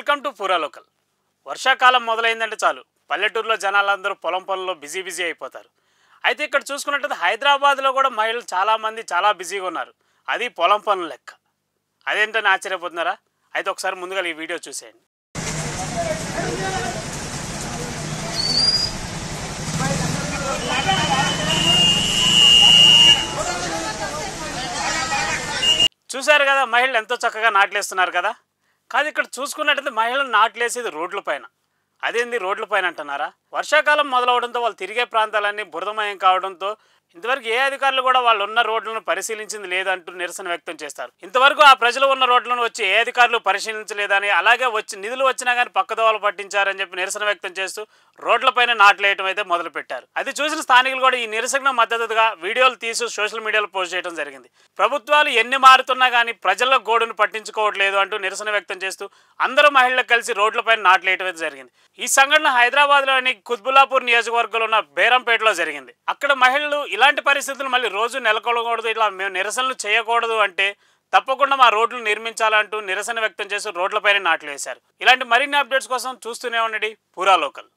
Welcome to పూరా local. వర్షాకాలం మొదలైందంటే చాలు పల్లెటూరులో జనాలందరూ పొలం పనుల్లో బిజీ అయిపోతారు. అయితే ఇక్కడ చూసుకున్నట్లయితే హైదరాబాద్లో కూడా మహిళలు చాలామంది చాలా బిజీగా ఉన్నారు. అది పొలం పనుల లెక్క. అదేంటని ఆశ్చర్యపోతున్నారా? అయితే ఒకసారి ముందుగా ఈ వీడియో చూసేయండి. చూశారు కదా, మహిళలు ఎంతో చక్కగా నాట్లేస్తున్నారు కదా. కాదు, ఇక్కడ చూసుకున్నట్టయితే మహిళలు నాట్లేసేది రోడ్ల పైన. అదేంది రోడ్ల పైన అంటున్నారా? వర్షాకాలం మొదలవడంతో వాళ్ళు తిరిగే ప్రాంతాలన్నీ బురదమయం కావడంతో ఇంతవరకు ఏ అధికారులు కూడా వాళ్ళు ఉన్న రోడ్లను పరిశీలించింది లేదంటూ నిరసన వ్యక్తం చేస్తారు. ఇంతవరకు ఆ ప్రజలు ఉన్న రోడ్లను వచ్చి ఏ అధికారులు పరిశీలించలేదని, అలాగే వచ్చి నిధులు వచ్చినా కానీ పక్కదోవలు పట్టించారని చెప్పి నిరసన వ్యక్తం చేస్తూ రోడ్లపైన నాట్లేయటం అయితే మొదలుపెట్టారు. అది చూసిన స్థానికులు కూడా ఈ నిరసనకు మద్దతుగా వీడియోలు తీసి సోషల్ మీడియాలో పోస్ట్ చేయడం జరిగింది. ప్రభుత్వాలు ఎన్ని మారుతున్నా కానీ ప్రజల గోడును పట్టించుకోవట్లేదు అంటూ నిరసన వ్యక్తం చేస్తూ అందరూ మహిళలు కలిసి రోడ్లపైన నాట్లేయటం అయితే జరిగింది. ఈ సంఘటన హైదరాబాద్లోని కుత్బుల్లాపూర్ నియోజకవర్గంలో ఉన్న బేరంపేటలో జరిగింది. అక్కడ మహిళలు ఇలాంటి పరిస్థితులు మళ్ళీ రోజు నెలకొనకూడదు, ఇట్లా మేము నిరసనలు చేయకూడదు అంటే తప్పకుండా మా రోడ్లు నిర్మించాలంటూ నిరసన వ్యక్తం చేసి రోడ్లపైన నాట్లు వేశారు. ఇలాంటి మరిన్ని అప్డేట్స్ కోసం చూస్తూనే ఉండండి పూరా లోకల్.